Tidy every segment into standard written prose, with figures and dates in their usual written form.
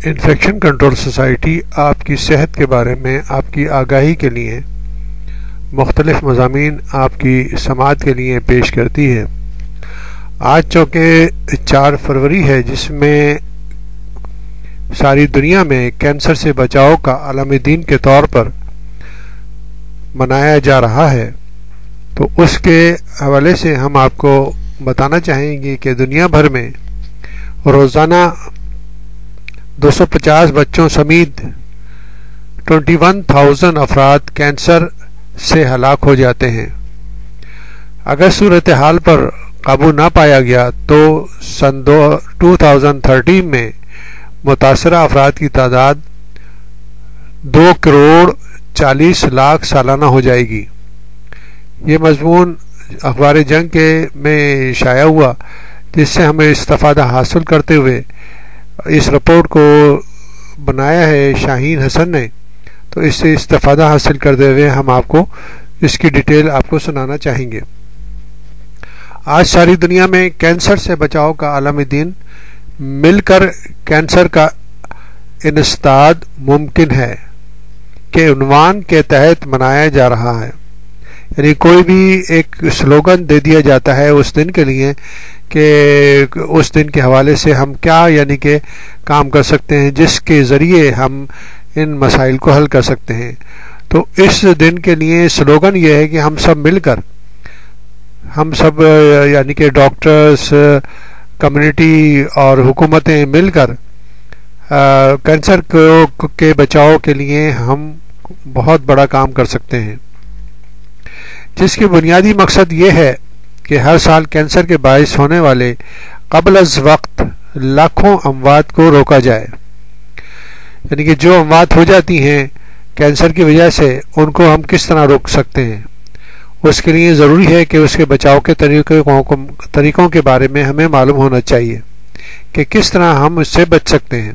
Infection control society آپ کی صحت کے بارے میں آپ کی آگاہی کے لیے مختلف مضامین آپ کی سماعت کے لیے پیش کرتی ہے۔ آج چونکہ 4 فروری ہے، جس میں ساری دنیا میں کینسر سے بچاؤ کا عالمی دن کے طور پر منایا جا رہا ہے، تو اس کے حوالے سے ہم آپ کو بتانا چاہیں گے کہ دنیا بھر میں روزانہ 250 بچوں سمیت 21,000 افراد کینسر سے ہلاک ہو جاتے ہیں۔ اگر صورتحال پر قابو نہ پایا گیا تو سن 2013 میں متاثرہ افراد کی تعداد 2,40,00,000 سالانہ ہو جائے گی۔ یہ مضمون اخبار جنگ میں شائع ہوا، جس سے ہمیں استفادہ حاصل کرتے ہوئے اس رپورٹ کو بنایا ہے شاہین حسن نے، تو اس سے استفادہ حاصل کرتے ہوئے ہم آپ کو اس کی ڈیٹیل آپ کو سنانا چاہیں گے۔ آج ساری دنیا میں کینسر سے بچاؤ کا عالمی دن مل کر کینسر کا انسداد ممکن ہے کے عنوان کے تحت منایا جا رہا ہے۔ یعنی کوئی بھی ایک سلوگن دے دیا جاتا ہے اس دن کے لیے کہ اس دن کے حوالے سے ہم کیا یعنی کہ کام کر سکتے ہیں جس کے ذریعے ہم ان مسائل کو حل کر سکتے ہیں۔ تو اس دن کے لیے سلوگن یہ ہے کہ ہم سب مل کر، ہم سب یعنی کہ ڈاکٹرز، کمیونٹی اور حکومتیں مل کر کینسر کے بچاؤ کے لیے ہم بہت بڑا کام کر سکتے ہیں، جس کی بنیادی مقصد یہ ہے کہ ہر سال کینسر کے باعث ہونے والے قبل از وقت لاکھوں اموات کو روکا جائے۔ یعنی کہ جو اموات ہو جاتی ہیں کینسر کی وجہ سے، ان کو ہم کس طرح روک سکتے ہیں۔ اس کے لیے ضروری ہے کہ اس کے بچاؤ کے طریقوں کے بارے میں ہمیں معلوم ہونا چاہیے کہ کس طرح ہم اس سے بچ سکتے ہیں۔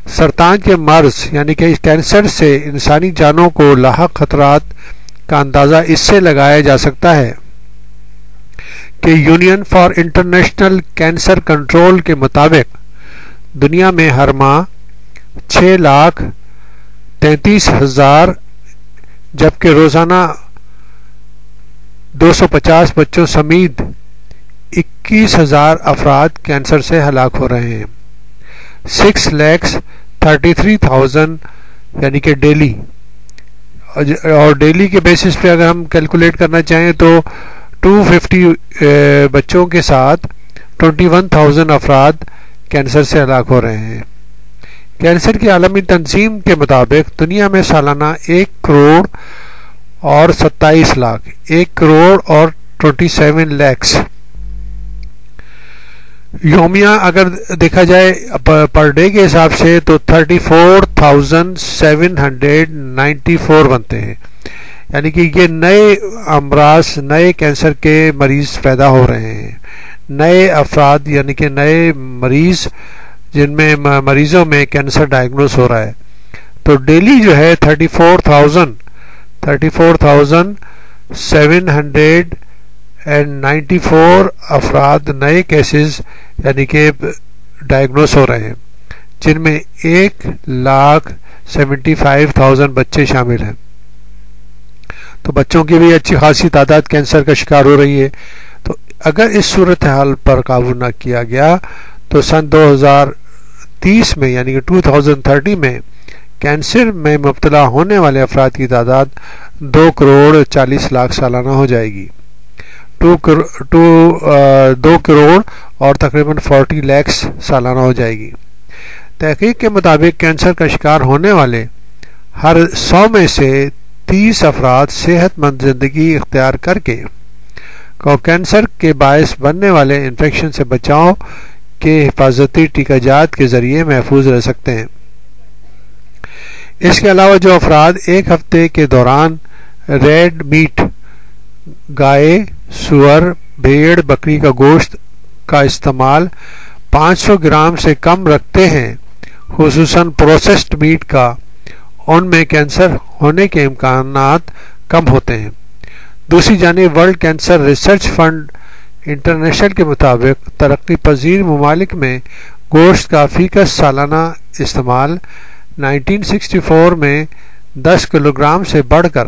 سرطان کے مرض یعنی کہ کینسر سے انسانی جانوں کو لاحق خطرات کا اندازہ اس سے لگایا جا سکتا ہے کہ union for international cancer control کے مطابق دنیا میں ہر ماہ 6,33,000 جبکہ روزانہ 250 بچوں سمیت 21,000 افراد کینسر سے ہلاک ہو رہے ہیں۔ 6,33,000 یعنی کہ ڈیلی، اور ڈیلی کے بیسس پہ اگر ہم کیلکولیٹ کرنا چاہیں تو 250 بچوں کے ساتھ 21,000 افراد کینسر سے ہلاک ہو رہے ہیں۔ کینسر کی عالمی تنظیم کے مطابق دنیا میں سالانہ 1,27,00,000 یومیہ اگر دیکھا جائے پر ڈے کے حساب سے تو 34,794 بنتے ہیں۔ یعنی کہ یہ نئے امراض، نئے کینسر کے مریض پیدا ہو رہے ہیں، نئے افراد یعنی کہ نئے مریض جن میں مریضوں میں کینسر ڈائگنوز ہو رہا ہے۔ تو ڈیلی جو ہے 34,794 افراد نئے کیسز یعنی کہ ڈائگنوز ہو رہے ہیں، جن میں 1,75,000 بچے شامل ہیں۔ تو بچوں کی بھی اچھی خاصی تعداد کینسر کا شکار ہو رہی ہے۔ تو اگر اس صورتحال پر قابو نہ کیا گیا تو سن 2030 میں یعنی کہ 2030 میں کینسر میں مبتلا ہونے والے افراد کی تعداد 2,40,00,000 سالانہ ہو جائے گی۔ 2 کروڑ اور تقریباً 40 لاکھ سالانہ ہو جائے گی۔ تحقیق کے مطابق کینسر کا شکار ہونے والے ہر 100 میں سے 30 افراد صحت مند زندگی اختیار کر کے کینسر کے باعث بننے والے انفیکشن سے بچاؤ کے حفاظتی ٹیکہ جات کے ذریعے محفوظ رہ سکتے ہیں۔ اس کے علاوہ جو افراد ایک ہفتے کے دوران ریڈ میٹ، گائے، سور، بھیڑ، بکری کا گوشت کا استعمال 500 گرام سے کم رکھتے ہیں، خصوصاً پروسیسڈ میٹ کا، ان میں کینسر ہونے کے امکانات کم ہوتے ہیں۔ دوسری جانب world cancer research fund international کے مطابق ترقی پذیر ممالک میں گوشت کا فیکس سالانہ استعمال 1964 میں 10 کلو گرام سے بڑھ کر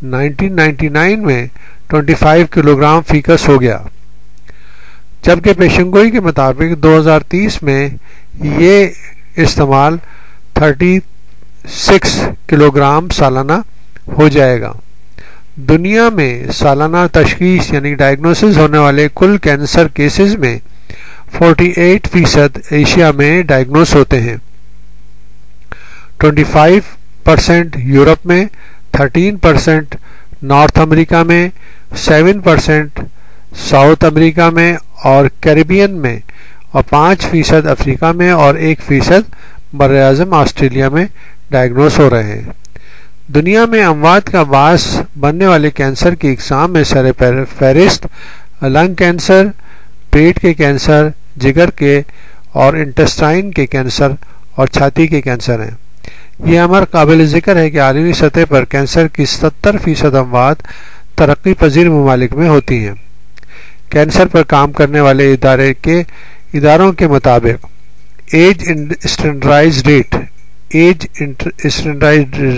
1999 میں 25 کلو گرام فیکس ہو گیا، جبکہ پیشنگوئی کے مطابق 2030 میں یہ استعمال 36 کلو گرام سالانہ ہو جائے گا۔ دنیا میں سالانہ تشخیص یعنی ڈائگنوسس ہونے والے کل کینسر کیسز میں 48% ایشیا میں ڈائگنوس ہوتے ہیں، 25% یورپ میں، 13% نارتھ امریکہ میں، 7% ساؤتھ امریکہ میں اور کیریبین میں، اور 5% افریقہ میں اور 1% براعظم آسٹریلیا میں ڈائگنوس ہو رہے ہیں۔ دنیا میں اموات کا باعث بننے والے کینسر کی اقسام میں سر فہرست لنگ کینسر، پیٹ کے کینسر، جگر کے اور انٹسٹائن کے کینسر اور چھاتی کے کینسر ہیں۔ یہ امر قابل ذکر ہے کہ عالمی سطح پر کینسر کی 70% اموات ترقی پذیر ممالک میں ہوتی ہیں۔ کینسر پر کام کرنے والے اداروں کے مطابق ایج اسٹینڈرڈائز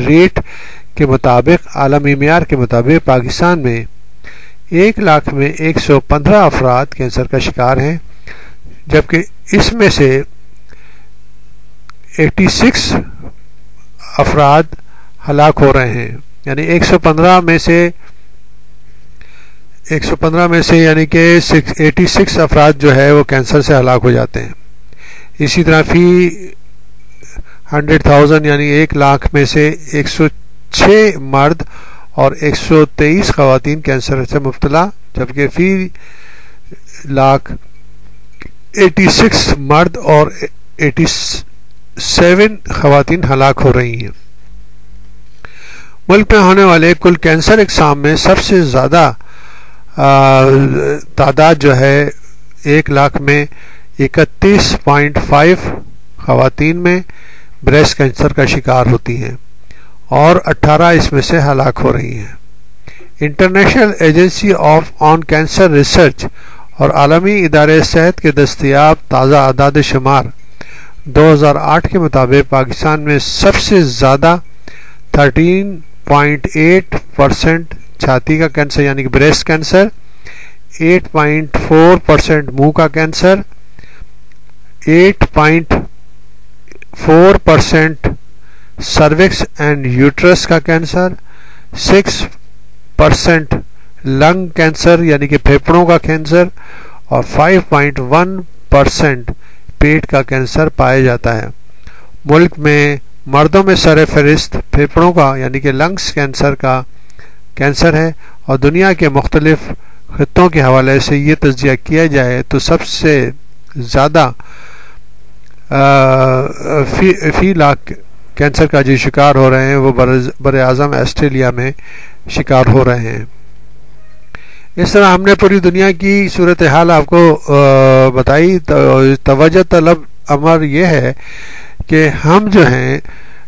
ریٹ کے مطابق عالمی معیار کے مطابق پاکستان میں 1 لاکھ میں 115 افراد کینسر کا شکار ہیں، جبکہ اس میں سے 86 افراد ہلاک ہو رہے ہیں، یعنی 115 میں سے یعنی کہ 86 افراد جو ہے وہ کینسر سے ہلاک ہو جاتے ہیں۔ اسی طرح فی 100,000 یعنی 1 لاکھ میں سے 106 مرد اور 123 خواتین کینسر سے مبتلا، جبکہ فی لاکھ 86 مرد اور 87 خواتین ہلاک ہو رہی ہیں۔ ملک میں ہونے والے کل کینسر اقسام میں سب سے زیادہ تعداد جو ہے 1 لاکھ میں 31.5 خواتین میں بریسٹ کینسر کا شکار ہوتی ہیں اور 18 اس میں سے ہلاک ہو رہی ہیں۔ انٹرنیشنل ایجنسی آن کینسر ریسرچ اور عالمی ادارے صحت کے دستیاب تازہ اعداد شمار 2008 کے مطابق پاکستان میں سب سے زیادہ 13.8% چھاتی کا کینسر یعنی کہ بریسٹ کینسر، 8.4% منہ کا کینسر، 8.4% سروکس اینڈ یوٹرس کا کینسر، 6% لنگ کینسر یعنی کہ پھیپھڑوں کا کینسر اور 5.1% پیٹ کا کینسر پایا جاتا ہے۔ ملک میں مردوں میں سر فہرست پھیپھڑوں کا یعنی کہ لنگس کینسر ہے، اور دنیا کے مختلف خطوں کے حوالے سے یہ تجزیہ کیا جائے تو سب سے زیادہ فی لاکھ کینسر کا جو شکار ہو رہے ہیں وہ براعظم آسٹریلیا میں شکار ہو رہے ہیں۔ اس طرح ہم نے پوری دنیا کی صورتحال آپ کو بتائی۔ توجہ طلب امر یہ ہے کہ ہم جو ہیں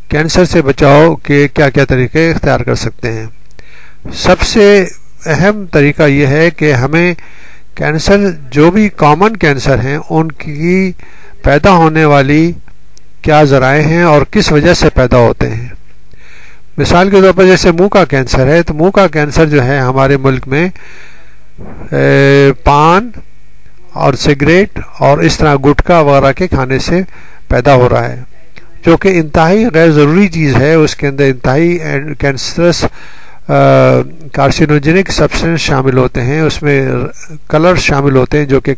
کینسر سے بچاؤ کے کیا کیا طریقے اختیار کر سکتے ہیں۔ سب سے اہم طریقہ یہ ہے کہ ہمیں کینسر جو بھی کامن کینسر ہیں ان کی پیدا ہونے والی کیا ذرائع ہیں اور کس وجہ سے پیدا ہوتے ہیں۔ مثال کے طور پر جیسے منہ کا کینسر ہے تو منہ کا کینسر جو ہے ہمارے ملک میں پان اور سگریٹ اور اس طرح گٹکا وغیرہ کے کھانے سے پیدا ہو رہا ہے، جو کہ انتہائی غیر ضروری چیز ہے۔ اس کے اندر انتہائی کینسرس کارسینوجینک سبسٹنس شامل ہوتے ہیں، اس میں کلر شامل ہوتے ہیں جو کہ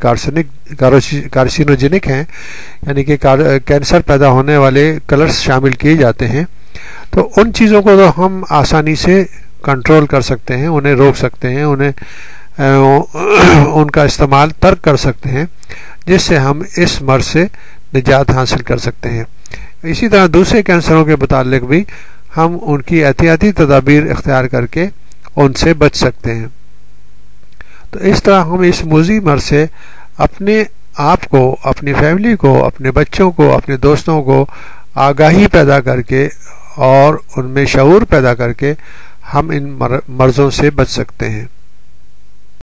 کارسینوجینک ہیں، یعنی کہ کینسر پیدا ہونے والے کلرز شامل کیے جاتے ہیں۔ تو ان چیزوں کو تو ہم آسانی سے کنٹرول کر سکتے ہیں، انہیں روک سکتے ہیں، ان کا استعمال ترک کر سکتے ہیں، جس سے ہم اس مرض سے نجات حاصل کر سکتے ہیں۔ اسی طرح دوسرے کینسروں کے متعلق بھی ہم ان کی احتیاطی تدابیر اختیار کر کے ان سے بچ سکتے ہیں۔ تو اس طرح ہم اس موذی مرض سے اپنے آپ کو، اپنی فیملی کو، اپنے بچوں کو، اپنے دوستوں کو آگاہی پیدا کر کے اور ان میں شعور پیدا کر کے ہم ان مرضوں سے بچ سکتے ہیں۔